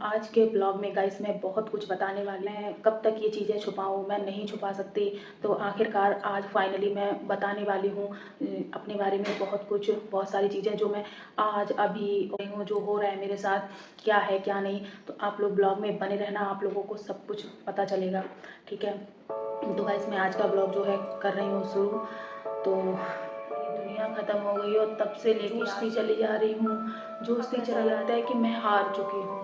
आज के ब्लॉग में गाइस मैं बहुत कुछ बताने वाली हूँ। मैं कब तक ये चीज़ें छुपाऊँ, मैं नहीं छुपा सकती। तो आखिरकार आज फाइनली मैं बताने वाली हूँ अपने बारे में बहुत कुछ, बहुत सारी चीज़ें जो मैं आज अभी हूँ, जो हो रहा है मेरे साथ, क्या है क्या नहीं। तो आप लोग ब्लॉग में बने रहना, आप लोगों को सब कुछ पता चलेगा, ठीक है। तो गाइस मैं आज का ब्लॉग जो है कर रही हूँ शुरू। तो दुनिया ख़त्म हो गई और तब से लेके चली जा रही हूँ, जोशती चला जाता है कि मैं हार चुकी हूँ।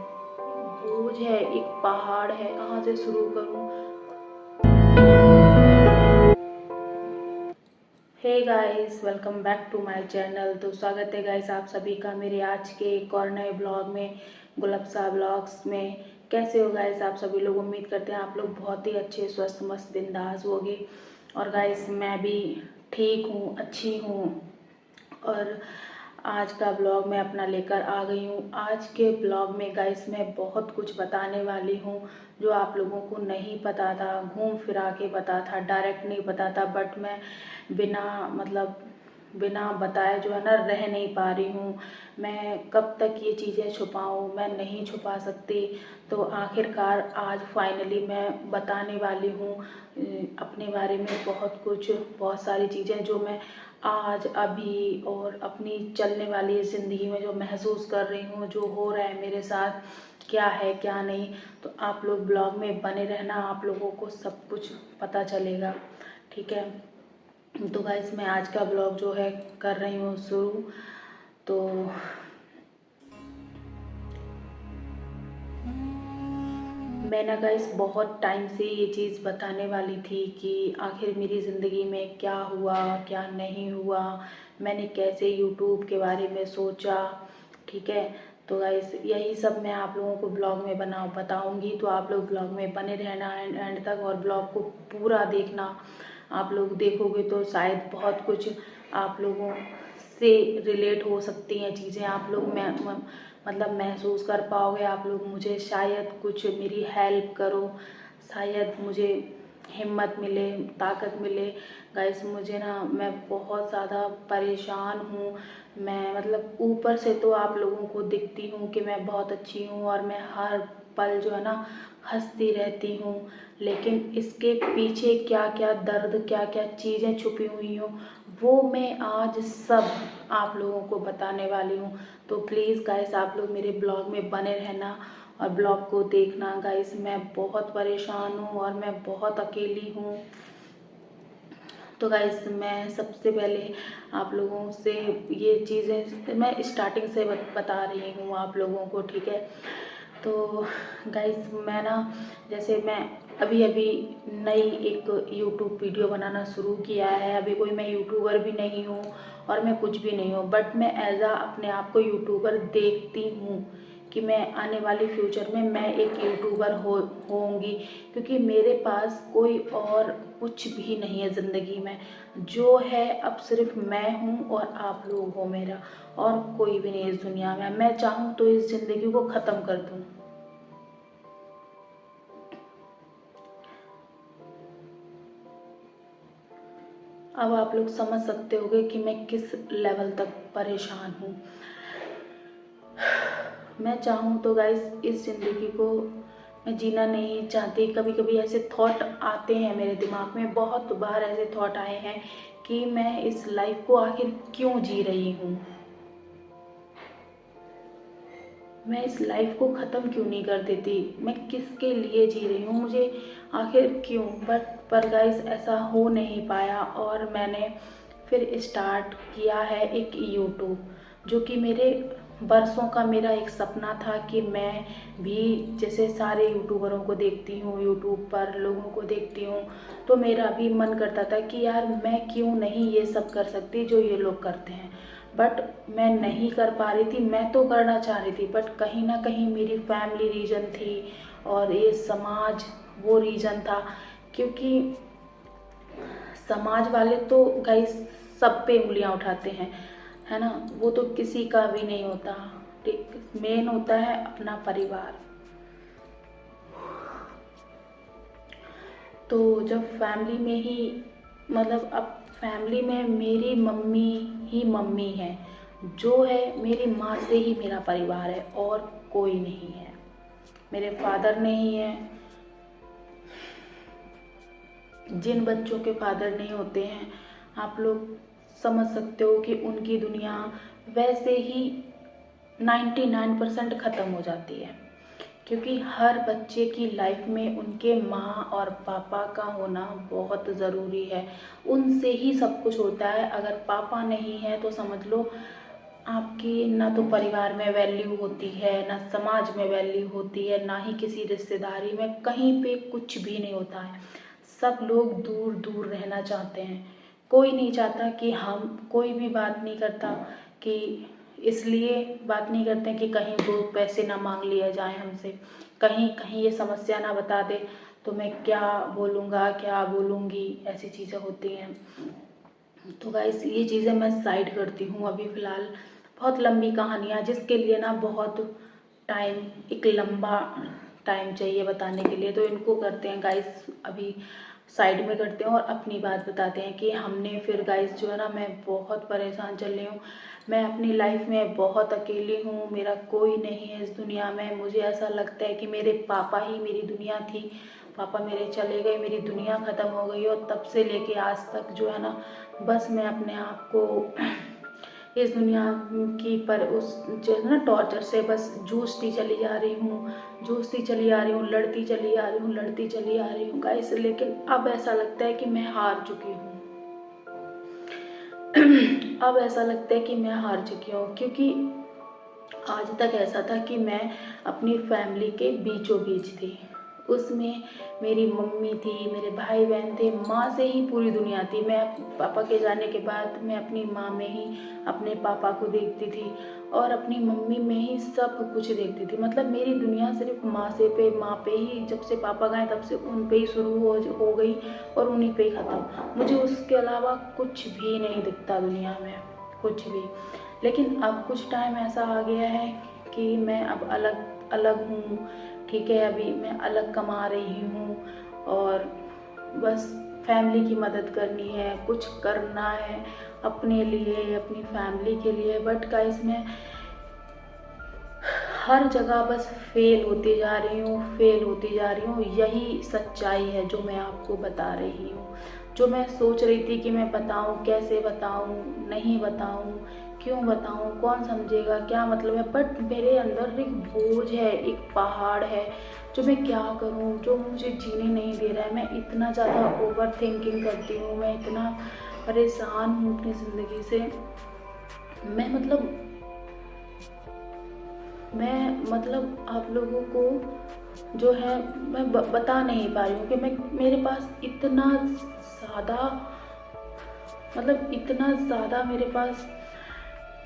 बोझ है, एक पहाड़ है, कहाँ से शुरू करूँ। Hey guys, welcome back to my channel. तो स्वागत है गाइस आप सभी का मेरे आज के एक और नए ब्लॉग में, गुलबसा ब्लॉग्स में। कैसे हो गाइस आप सभी लोग? उम्मीद करते हैं आप लोग बहुत ही अच्छे, स्वस्थ, मस्त, बिंदास होगे। और गाइस मैं भी ठीक हूँ, अच्छी हूँ। और आज का ब्लॉग मैं अपना लेकर आ गई हूँ। आज के ब्लॉग में गाइस मैं बहुत कुछ बताने वाली हूँ जो आप लोगों को नहीं पता था, घूम फिरा के पता था, डायरेक्ट नहीं पता था। बट मैं बिना बताए जो है ना रह नहीं पा रही हूँ। मैं कब तक ये चीज़ें छुपाऊँ, मैं नहीं छुपा सकती। तो आखिरकार आज फाइनली मैं बताने वाली हूँ अपने बारे में बहुत कुछ, बहुत सारी चीज़ें जो मैं आज अभी और अपनी चलने वाली ज़िंदगी में जो महसूस कर रही हूँ, जो हो रहा है मेरे साथ, क्या है क्या नहीं। तो आप लोग ब्लॉग में बने रहना, आप लोगों को सब कुछ पता चलेगा, ठीक है। तो गाइस मैं आज का ब्लॉग जो है कर रही हूँ शुरू। तो मैं ना गाइस बहुत टाइम से ये चीज़ बताने वाली थी कि आखिर मेरी ज़िंदगी में क्या हुआ, क्या नहीं हुआ, मैंने कैसे यूट्यूब के बारे में सोचा, ठीक है। तो गाइस यही सब मैं आप लोगों को ब्लॉग में बताऊंगी। तो आप लोग ब्लॉग में बने रहना एंड तक, और ब्लॉग को पूरा देखना। आप लोग देखोगे तो शायद बहुत कुछ आप लोगों से रिलेट हो सकती हैं चीज़ें, आप लोग मतलब महसूस कर पाओगे। आप लोग मुझे शायद कुछ मेरी हेल्प करो, शायद मुझे हिम्मत मिले, ताकत मिले। गाइस मुझे ना, मैं बहुत ज़्यादा परेशान हूँ। मैं मतलब ऊपर से तो आप लोगों को दिखती हूँ कि मैं बहुत अच्छी हूँ और मैं हर पल जो है ना हंसती रहती हूँ, लेकिन इसके पीछे क्या क्या दर्द, क्या क्या चीज़ें छुपी हुई हूँ, वो मैं आज सब आप लोगों को बताने वाली हूँ। तो प्लीज़ गाइस आप लोग मेरे ब्लॉग में बने रहना और ब्लॉग को देखना। गाइस मैं बहुत परेशान हूँ और मैं बहुत अकेली हूँ। तो गाइस मैं सबसे पहले आप लोगों से ये चीज़ें मैं स्टार्टिंग से बता रही हूँ आप लोगों को, ठीक है। तो गाइस मैं ना, जैसे मैं अभी अभी नई एक यूट्यूब वीडियो बनाना शुरू किया है। अभी कोई मैं यूट्यूबर भी नहीं हूँ और मैं कुछ भी नहीं हूँ, बट मैं अपने आप को यूट्यूबर देखती हूँ कि मैं आने वाले फ्यूचर में मैं एक यूट्यूबर होंगी, क्योंकि मेरे पास कोई और कुछ भी नहीं है ज़िंदगी में। जो है अब सिर्फ मैं हूँ और आप लोग हो मेरा, और कोई भी नहीं इस दुनिया में। मैं चाहूँ तो इस ज़िंदगी को ख़त्म कर दूँ। अब आप लोग समझ सकते होंगे कि मैं किस लेवल तक परेशान हूँ। मैं चाहूँ तो गाइस इस ज़िंदगी को मैं जीना नहीं चाहती। कभी कभी ऐसे थॉट आते हैं मेरे दिमाग में, बहुत बार ऐसे थॉट आए हैं कि मैं इस लाइफ को आखिर क्यों जी रही हूँ, मैं इस लाइफ को ख़त्म क्यों नहीं कर देती, मैं किसके लिए जी रही हूँ, मुझे आखिर क्यों। पर गाइस ऐसा हो नहीं पाया और मैंने फिर स्टार्ट किया है एक यूट्यूब, जो कि मेरे बरसों का मेरा एक सपना था कि मैं भी जैसे सारे यूट्यूबरों को देखती हूँ, यूट्यूब पर लोगों को देखती हूँ, तो मेरा भी मन करता था कि यार मैं क्यों नहीं ये सब कर सकती जो ये लोग करते हैं। बट मैं नहीं कर पा रही थी। मैं तो करना चाह रही थी, बट कहीं ना कहीं मेरी फैमिली रीज़न थी और ये समाज वो रीज़न था, क्योंकि समाज वाले तो गाइस सब पे उंगलियां उठाते हैं, है ना। वो तो किसी का भी नहीं होता, ठीक। मेन होता है अपना परिवार। तो जब फैमिली में ही, मतलब अब फैमिली में मेरी मम्मी ही मम्मी है, जो है मेरी माँ से ही मेरा परिवार है और कोई नहीं है। मेरे फादर नहीं है। जिन बच्चों के फादर नहीं होते हैं, आप लोग समझ सकते हो कि उनकी दुनिया वैसे ही 99% ख़त्म हो जाती है, क्योंकि हर बच्चे की लाइफ में उनके माँ और पापा का होना बहुत ज़रूरी है। उनसे ही सब कुछ होता है। अगर पापा नहीं है तो समझ लो आपकी ना तो परिवार में वैल्यू होती है, ना समाज में वैल्यू होती है, ना ही किसी रिश्तेदारी में, कहीं पे कुछ भी नहीं होता है। सब लोग दूर दूर रहना चाहते हैं। कोई नहीं चाहता कि हम, कोई भी बात नहीं करता कि, इसलिए बात नहीं करते कि कहीं वो पैसे ना मांग लिया जाए हमसे, कहीं कहीं ये समस्या ना बता दे तो मैं क्या बोलूँगा क्या बोलूँगी, ऐसी चीज़ें होती हैं। तो गाइस ये चीज़ें मैं साइड करती हूँ अभी फ़िलहाल। बहुत लंबी कहानियाँ जिसके लिए ना बहुत टाइम, एक लंबा टाइम चाहिए बताने के लिए, तो इनको करते हैं गाइस अभी साइड में करते हैं और अपनी बात बताते हैं कि हमने फिर गाइस जो है ना, मैं बहुत परेशान चल रही हूँ। मैं अपनी लाइफ में बहुत अकेली हूँ, मेरा कोई नहीं है इस दुनिया में। मुझे ऐसा लगता है कि मेरे पापा ही मेरी दुनिया थी। पापा मेरे चले गए, मेरी दुनिया ख़त्म हो गई, और तब से लेके आज तक जो है ना, बस मैं अपने आप को इस दुनिया की पर उस जो है ना टॉर्चर से बस जूझती चली जा रही हूँ, जूझती चली आ रही हूँ, लड़ती चली आ रही हूँ, लड़ती चली आ रही हूँ गाइस। लेकिन अब ऐसा लगता है कि मैं हार चुकी हूँ। अब ऐसा लगता है कि मैं हार चुकी हूँ, क्योंकि आज तक ऐसा था कि मैं अपनी फैमिली के बीचों बीच थी। उसमें मेरी मम्मी थी, मेरे भाई बहन थे, माँ से ही पूरी दुनिया थी। मैं पापा के जाने के बाद मैं अपनी माँ में ही अपने पापा को देखती थी, और अपनी मम्मी में ही सब कुछ देखती थी। मतलब मेरी दुनिया सिर्फ माँ पे ही, जब से पापा गए तब से उन पे ही शुरू हो गई और उन्हीं पे ही ख़त्म। मुझे उसके अलावा कुछ भी नहीं दिखता दुनिया में, कुछ भी। लेकिन अब कुछ टाइम ऐसा आ गया है कि मैं अब अलग अलग हूँ, ठीक है। अभी मैं अलग कमा रही हूँ, और बस फैमिली की मदद करनी है, कुछ करना है अपने लिए, अपनी फैमिली के लिए। बट गाइस मैं हर जगह बस फेल होती जा रही हूँ, फेल होती जा रही हूँ। यही सच्चाई है जो मैं आपको बता रही हूँ। जो मैं सोच रही थी कि मैं बताऊँ, कैसे बताऊँ, नहीं बताऊँ, क्यों बताऊँ, कौन समझेगा, क्या मतलब है, बट मेरे अंदर एक बोझ है, एक पहाड़ है, जो मैं क्या करूँ, जो मुझे जीने नहीं दे रहा है। मैं इतना ज़्यादा ओवर थिंकिंग करती हूँ, मैं इतना परेशान हूँ अपनी ज़िंदगी से। मैं मतलब आप लोगों को जो है मैं बता नहीं पा रही हूँ कि मेरे पास इतना ज़्यादा, मतलब इतना ज़्यादा मेरे पास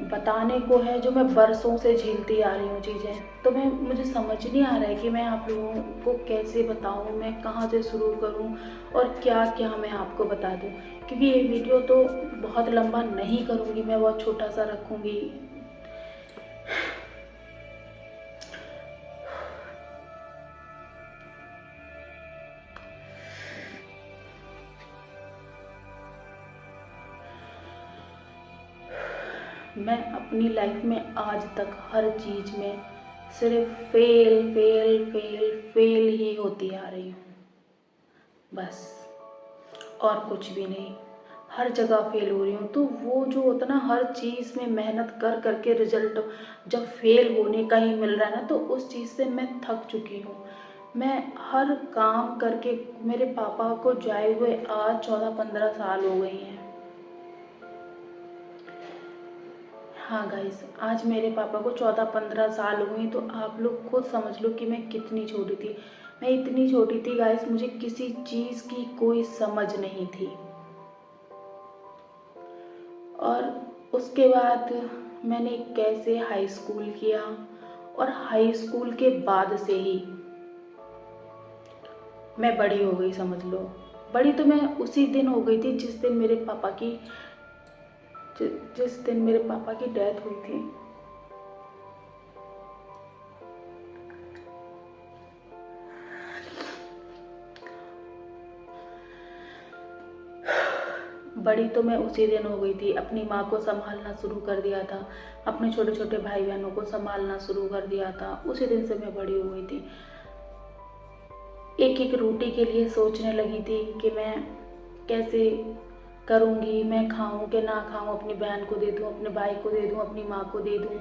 बताने को है, जो मैं बरसों से झेलती आ रही हूँ चीज़ें। तो मुझे समझ नहीं आ रहा है कि मैं आप लोगों को कैसे बताऊँ, मैं कहाँ से शुरू करूँ, और क्या क्या मैं आपको बता दूँ। क्योंकि ये वीडियो तो बहुत लंबा नहीं करूँगी मैं, बहुत छोटा सा रखूँगी। मैं अपनी लाइफ में आज तक हर चीज़ में सिर्फ फेल फेल फेल फेल ही होती आ रही हूँ, बस, और कुछ भी नहीं। हर जगह फेल हो रही हूँ। तो वो जो होता ना, हर चीज़ में मेहनत कर करके रिजल्ट जब फेल होने का ही मिल रहा है ना, तो उस चीज़ से मैं थक चुकी हूँ। मैं हर काम करके, मेरे पापा को जाए हुए आज 14-15 साल हो गई हैं। हाँ गाइस, आज मेरे पापा को 14-15 साल हुई, तो आप लोग खुद समझ लो कि मैं कितनी छोटी थी। मैं इतनी छोटी थी गाइस, मुझे किसी चीज़ की कोई समझ नहीं थी। और उसके बाद मैंने कैसे हाई स्कूल किया, और हाई स्कूल के बाद से ही मैं बड़ी हो गई, समझ लो। बड़ी तो मैं उसी दिन हो गई थी जिस दिन मेरे पापा की डेथ हुई थी। बड़ी तो मैं उसी दिन हो गई थी। अपनी माँ को संभालना शुरू कर दिया था, अपने छोटे छोटे भाई बहनों को संभालना शुरू कर दिया था, उसी दिन से मैं बड़ी हो गई थी। एक एक रोटी के लिए सोचने लगी थी कि मैं कैसे करूँगी, मैं खाऊं कि ना खाऊं, अपनी बहन को दे दूं, अपने भाई को दे दूं, अपनी माँ को दे दूं।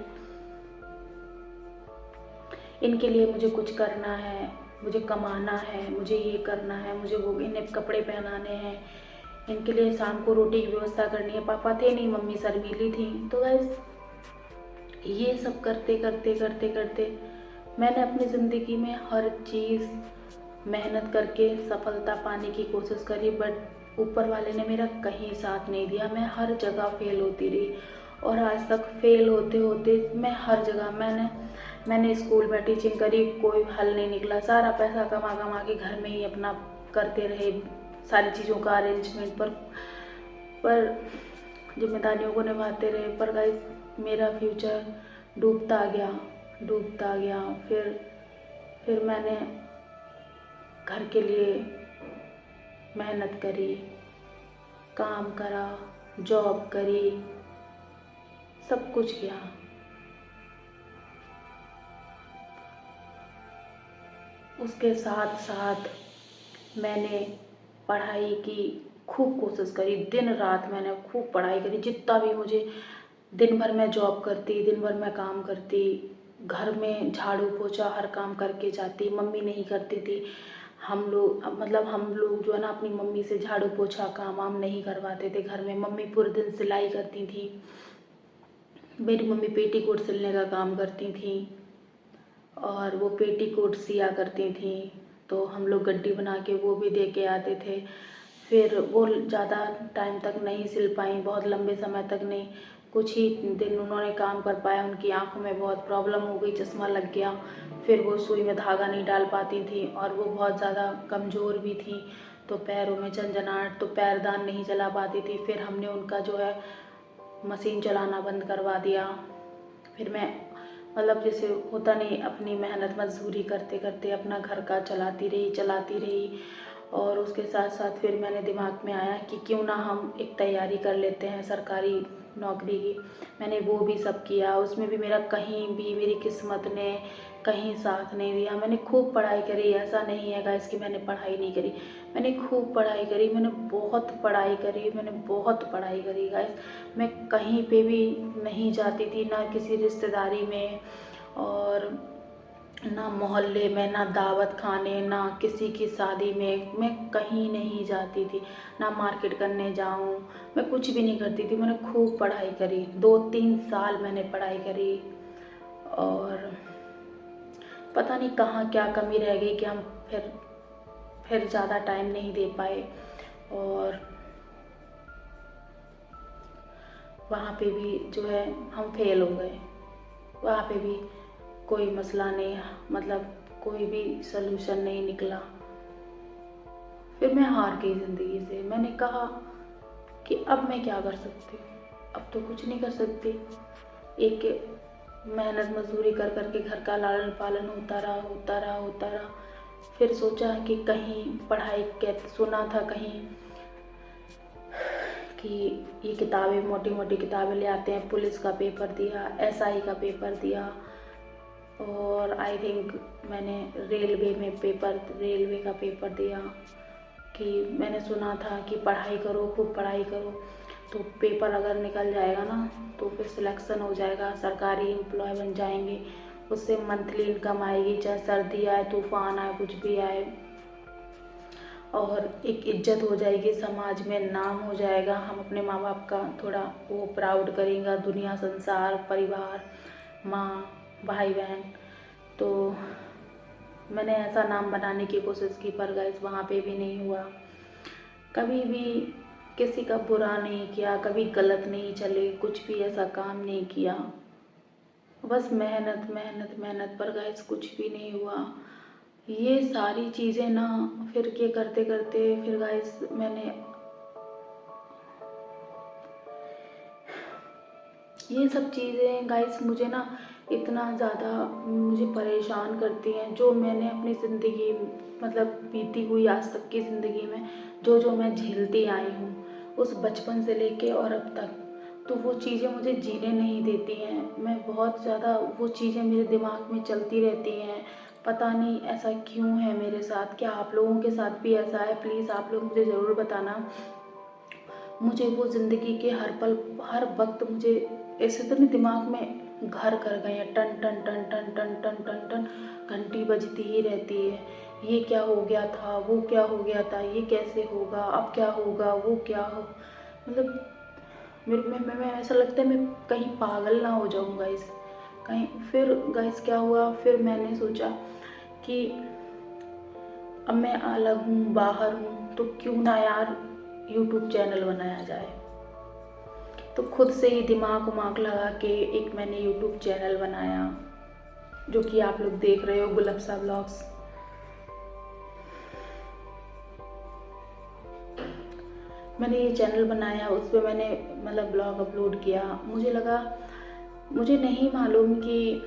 इनके लिए मुझे कुछ करना है, मुझे कमाना है, मुझे ये करना है, मुझे वो, इन्हें कपड़े पहनाने हैं, इनके लिए शाम को रोटी की व्यवस्था करनी है। पापा थे नहीं, मम्मी शर्मीली थी। तो गाइस ये सब करते करते करते करते मैंने अपनी ज़िंदगी में हर चीज़ मेहनत करके सफलता पाने की कोशिश करी, बट ऊपर वाले ने मेरा कहीं साथ नहीं दिया। मैं हर जगह फेल होती रही और आज तक फेल होते होते मैं हर जगह मैंने स्कूल में टीचिंग करी, कोई हल नहीं निकला। सारा पैसा कमा कमा के घर में ही अपना करते रहे, सारी चीज़ों का अरेंजमेंट पर जिम्मेदारियों को निभाते रहे। पर गाइस मेरा फ्यूचर डूबता गया, डूबता गया। फिर मैंने घर के लिए मेहनत करी, काम करा, जॉब करी, सब कुछ किया। उसके साथ साथ मैंने पढ़ाई की खूब कोशिश करी, दिन रात मैंने खूब पढ़ाई करी। जितना भी मुझे, दिन भर मैं जॉब करती, दिन भर मैं काम करती, घर में झाड़ू पोछा हर काम करके जाती। मम्मी नहीं करती थी, हम लोग जो है ना अपनी मम्मी से झाड़ू पोछा काम वाम नहीं करवाते थे घर में। मम्मी पूरे दिन सिलाई करती थी, मेरी मम्मी पेटीकोट सिलने का काम करती थी और वो पेटीकोट सिया करती थी। तो हम लोग गड्डी बना के वो भी दे के आते थे। फिर वो ज़्यादा टाइम तक नहीं सिल पाई, बहुत लंबे समय तक नहीं, कुछ ही दिन उन्होंने काम कर पाया। उनकी आंखों में बहुत प्रॉब्लम हो गई, चश्मा लग गया। फिर वो सुई में धागा नहीं डाल पाती थी और वो बहुत ज़्यादा कमज़ोर भी थी, तो पैरों में झंझनाहट, तो पैरदान नहीं चला पाती थी। फिर हमने उनका जो है मशीन चलाना बंद करवा दिया। फिर मैं जैसे होता नहीं, अपनी मेहनत मजदूरी करते करते अपना घर का चलाती रही। और उसके साथ साथ फिर मैंने दिमाग में आया कि क्यों ना हम एक तैयारी कर लेते हैं सरकारी नौकरी की। मैंने वो भी सब किया, उसमें भी कहीं भी मेरी किस्मत ने कहीं साथ नहीं दिया। मैंने खूब पढ़ाई करी, ऐसा नहीं है गाइस कि मैंने पढ़ाई नहीं करी। मैंने खूब पढ़ाई करी, मैंने बहुत पढ़ाई करी गाइस। मैं कहीं पे भी नहीं जाती थी, ना किसी रिश्तेदारी में और ना मोहल्ले में, ना दावत खाने, ना किसी की शादी में मैं कहीं नहीं जाती थी, ना मार्केट करने जाऊं। मैं कुछ भी नहीं करती थी। मैंने खूब पढ़ाई करी, 2-3 साल मैंने पढ़ाई करी और पता नहीं कहाँ क्या कमी रह गई कि हम फिर ज़्यादा टाइम नहीं दे पाए। और वहाँ पे भी जो है हम फेल हो गए। वहाँ पे भी कोई मसला नहीं, कोई भी सलूशन नहीं निकला। फिर मैं हार गई ज़िंदगी से। मैंने कहा कि अब मैं क्या कर सकती हूँ, अब तो कुछ नहीं कर सकती। एक मेहनत मजदूरी कर करके घर का लालन पालन होता रहा। फिर सोचा कि कहीं पढ़ाई के, सुना था कहीं कि ये किताबें, मोटी मोटी किताबें ले आते हैं। पुलिस का पेपर दिया, एसआई का पेपर दिया और आई थिंक मैंने रेलवे का पेपर दिया। कि मैंने सुना था कि पढ़ाई करो, खूब पढ़ाई करो, तो पेपर अगर निकल जाएगा ना तो फिर सिलेक्शन हो जाएगा, सरकारी एम्प्लॉय बन जाएंगे। उससे मंथली इनकम आएगी, चाहे सर्दी आए, तूफान आए, कुछ भी आए। और एक इज्जत हो जाएगी समाज में, नाम हो जाएगा। हम अपने माँ बाप का थोड़ा वो प्राउड करेंगे, दुनिया, संसार, परिवार, माँ, भाई बहन। तो मैंने ऐसा नाम बनाने की कोशिश की, पर गाइस वहाँ पे भी नहीं हुआ। कभी भी किसी का बुरा नहीं किया, कभी गलत नहीं चले, कुछ भी ऐसा काम नहीं किया। बस मेहनत मेहनत मेहनत, पर गाइस कुछ भी नहीं हुआ। ये सारी चीज़ें ना फिर के करते करते फिर गाइस ये सब चीज़ें गाइस मुझे ना इतना ज़्यादा मुझे परेशान करती हैं। जो मैंने अपनी ज़िंदगी बीती हुई आज तक की ज़िंदगी में जो मैं झेलती आई हूँ, उस बचपन से लेके और अब तक, तो वो चीज़ें मुझे जीने नहीं देती हैं। मैं बहुत ज़्यादा वो चीज़ें मेरे दिमाग में चलती रहती हैं। पता नहीं ऐसा क्यों है मेरे साथ। क्या आप लोगों के साथ भी ऐसा है? प्लीज़ आप लोग मुझे ज़रूर बताना। मुझे वो ज़िंदगी के हर पल हर वक्त मुझे ऐसे तो नहीं दिमाग में घर कर गए हैं, टन टन टन टन टन टन टन टन घंटी बजती ही रहती है। ये क्या हो गया था, वो क्या हो गया था, ये कैसे होगा, अब क्या होगा, वो क्या हो, मतलब मेरे मैं ऐसा लगता है मैं कहीं पागल ना हो जाऊँ गाइस कहीं। फिर गाइस क्या हुआ, फिर मैंने सोचा कि अब मैं अलग हूँ, बाहर हूँ, तो क्यों ना यार यूट्यूब चैनल बनाया जाए। तो खुद से ही दिमाग उमाग लगा के एक मैंने यूट्यूब चैनल बनाया, जो कि आप लोग देख रहे हो, गुलफ्सा ब्लॉग्स। मैंने ये चैनल बनाया, उस पर मैंने मतलब ब्लॉग अपलोड किया। मुझे लगा, मुझे नहीं मालूम कि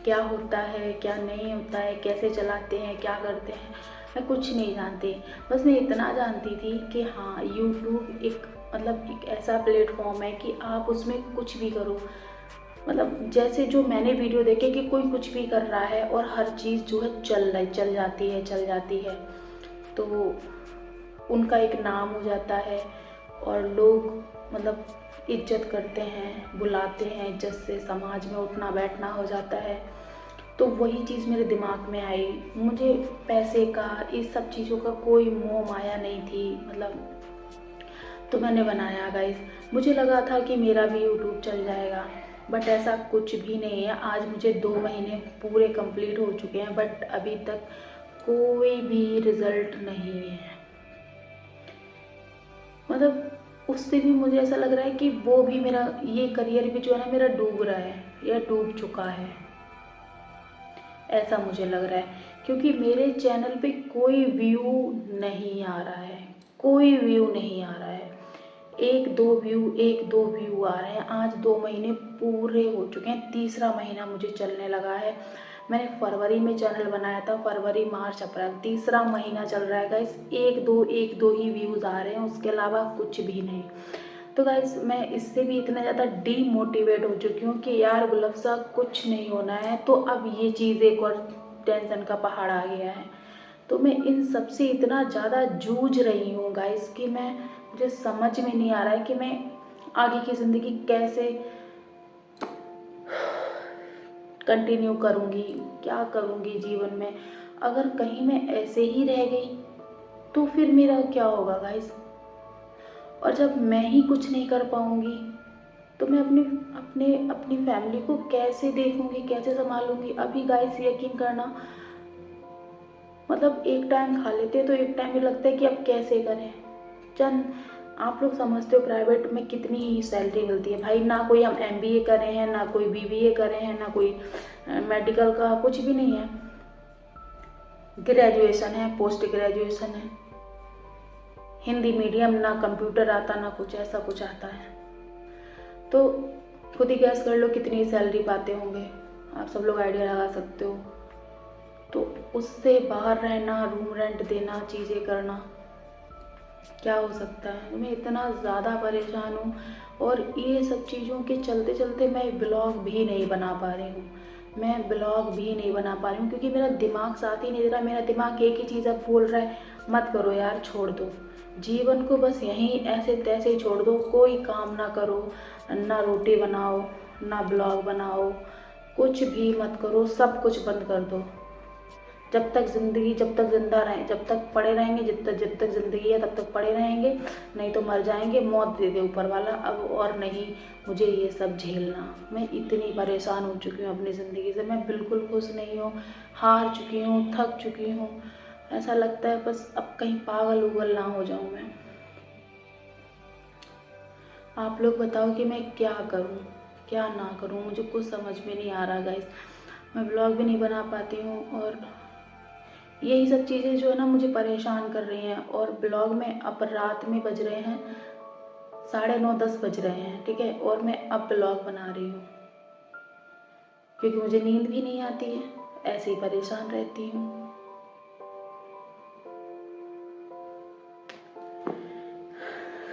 क्या होता है क्या नहीं होता है, कैसे चलाते हैं, क्या करते हैं, मैं कुछ नहीं जानती। बस मैं इतना जानती थी कि हाँ, यूट्यूब एक मतलब एक ऐसा प्लेटफॉर्म है कि आप उसमें कुछ भी करो। मतलब जैसे जो मैंने वीडियो देखे कि कोई कुछ भी कर रहा है और हर चीज़ जो है चल जाती है, तो उनका एक नाम हो जाता है और लोग मतलब इज्जत करते हैं, बुलाते हैं इज्जत से, समाज में उठना बैठना हो जाता है। तो वही चीज़ मेरे दिमाग में आई। मुझे पैसे का, इस सब चीज़ों का कोई मोह माया नहीं थी मतलब। तो मैंने बनाया गाइस। मुझे लगा था कि मेरा भी यूट्यूब चल जाएगा, बट ऐसा कुछ भी नहीं है। आज मुझे 2 महीने पूरे कंप्लीट हो चुके हैं, बट अभी तक कोई भी रिजल्ट नहीं है। मतलब उससे भी मुझे ऐसा लग रहा है कि वो भी मेरा ये करियर भी जो है ना मेरा डूब रहा है या डूब चुका है, ऐसा मुझे लग रहा है। क्योंकि मेरे चैनल पे कोई व्यू नहीं आ रहा है, कोई व्यू नहीं आ रहा है। एक दो व्यू आ रहे हैं। आज 2 महीने पूरे हो चुके हैं, तीसरा महीना मुझे चलने लगा है। मैंने फरवरी में चैनल बनाया था, फरवरी मार्च अप्रैल, तीसरा महीना चल रहा है गाइस। एक दो ही व्यूज़ आ रहे हैं, उसके अलावा कुछ भी नहीं। तो गाइस मैं इससे भी इतना ज़्यादा डीमोटिवेट हो चुकी हूँ कि यार गुलफ्सा कुछ नहीं होना है। तो अब ये चीज़ एक और टेंशन का पहाड़ आ गया है। तो मैं इन सब से इतना ज़्यादा जूझ रही हूँ गाइस कि मुझे समझ में नहीं आ रहा है कि मैं आगे की ज़िंदगी कैसे कंटिन्यू करूँगी, क्या करूँगी जीवन में। अगर कहीं मैं ऐसे ही रह गई तो फिर मेरा क्या होगा गाइस। और जब मैं ही कुछ नहीं कर पाऊँगी तो मैं अपनी अपने अपनी फैमिली को कैसे देखूँगी, कैसे संभालूँगी। अभी गाइस यकीन करना, मतलब एक टाइम खा लेते हैं तो एक टाइम भी लगता है कि अब कैसे करें। चंद आप लोग समझते हो प्राइवेट में कितनी ही सैलरी मिलती है भाई। ना कोई हम एमबीए कर रहे हैं, ना कोई बीबीए कर रहे हैं, ना कोई मेडिकल का, कुछ भी नहीं है। ग्रेजुएशन है, पोस्ट ग्रेजुएशन है, हिंदी मीडियम, ना कंप्यूटर आता ना कुछ ऐसा कुछ आता है। तो खुद ही गैस कर लो कितनी सैलरी पाते होंगे, आप सब लोग आइडिया लगा सकते हो। तो उससे बाहर रहना, रूम रेंट देना, चीज़ें करना, क्या हो सकता है। मैं इतना ज़्यादा परेशान हूँ और ये सब चीज़ों के चलते चलते मैं ब्लॉग भी नहीं बना पा रही हूँ। मैं ब्लॉग भी नहीं बना पा रही हूँ क्योंकि मेरा दिमाग साथ ही नहीं दे रहा। मेरा दिमाग एक ही चीज़ अब बोल रहा है, मत करो यार, छोड़ दो जीवन को, बस यहीं ऐसे तैसे ही छोड़ दो, कोई काम ना करो, ना रोटी बनाओ, ना ब्लॉग बनाओ, कुछ भी मत करो, सब कुछ बंद कर दो। जब तक ज़िंदगी, जब तक ज़िंदा रहें, जब तक पड़े रहेंगे, जब तक ज़िंदगी है तब तक पड़े रहेंगे, नहीं तो मर जाएंगे, मौत दे दे ऊपर वाला। अब और नहीं मुझे ये सब झेलना। मैं इतनी परेशान हो चुकी हूँ अपनी ज़िंदगी से, मैं बिल्कुल खुश नहीं हूँ, हार चुकी हूँ, थक चुकी हूँ। ऐसा लगता है बस अब कहीं पागल उगल ना हो जाऊँ मैं। आप लोग बताओ कि मैं क्या करूँ क्या ना करूँ, मुझे कुछ समझ में नहीं आ रहा गाइस। मैं ब्लॉग भी नहीं बना पाती हूँ और यही सब चीज़ें जो है ना मुझे परेशान कर रही हैं। और ब्लॉग में अब रात में बज रहे हैं 9:30-10 बज रहे हैं, ठीक है, और मैं अब ब्लॉग बना रही हूँ क्योंकि मुझे नींद भी नहीं आती है, ऐसे ही परेशान रहती हूँ।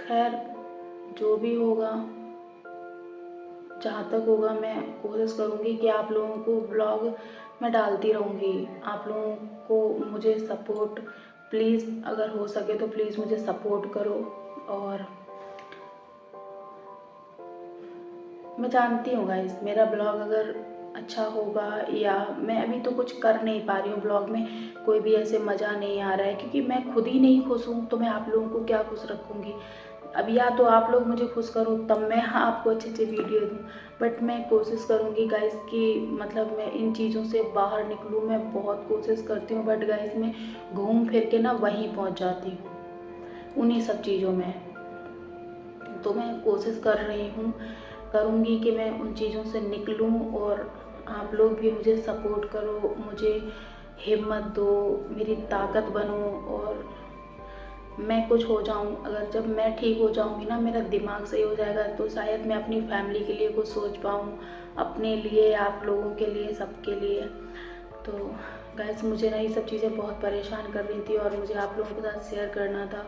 खैर जो भी होगा, जहाँ तक होगा मैं कोशिश करूँगी कि आप लोगों को ब्लॉग मैं डालती रहूँगी। आप लोगों को मुझे सपोर्ट प्लीज़, अगर हो सके तो प्लीज़ मुझे सपोर्ट करो। और मैं जानती हूँ गाइस, मेरा ब्लॉग अगर अच्छा होगा, या मैं अभी तो कुछ कर नहीं पा रही हूँ ब्लॉग में, कोई भी ऐसे मज़ा नहीं आ रहा है क्योंकि मैं खुद ही नहीं खुश हूँ, तो मैं आप लोगों को क्या खुश रखूँगी। अब या तो आप लोग मुझे खुश करो तब मैं आपको अच्छी अच्छी वीडियो दूँ, बट मैं कोशिश करूँगी गाइस कि मतलब मैं इन चीज़ों से बाहर निकलूँ। मैं बहुत कोशिश करती हूँ, बट गाइस मैं घूम फिर के ना वहीं पहुँच जाती हूँ, उन्हीं सब चीज़ों में। तो मैं कोशिश कर रही हूँ, करूँगी कि मैं उन चीज़ों से निकलूँ, और आप लोग भी मुझे सपोर्ट करो, मुझे हिम्मत दो, मेरी ताकत बनो, और मैं कुछ हो जाऊँ। अगर जब मैं ठीक हो जाऊँगी ना, मेरा दिमाग सही हो जाएगा, तो शायद मैं अपनी फैमिली के लिए कुछ सोच पाऊँ, अपने लिए, आप लोगों के लिए, सबके लिए। तो गाइस मुझे ना ये सब चीज़ें बहुत परेशान कर रही थी, और मुझे आप लोगों के साथ शेयर करना था,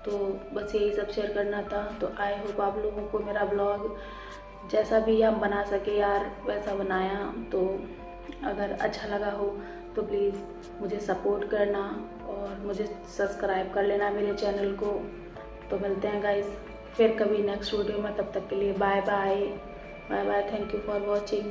तो बस यही सब शेयर करना था। तो आई होप आप लोगों को मेरा ब्लॉग जैसा भी हम बना सके यार वैसा बनाया। तो अगर अच्छा लगा हो तो प्लीज़ मुझे सपोर्ट करना, और मुझे सब्सक्राइब कर लेना मेरे चैनल को। तो मिलते हैं गाइस फिर कभी नेक्स्ट वीडियो में, तब तक के लिए bye bye. Bye bye, thank you for watching.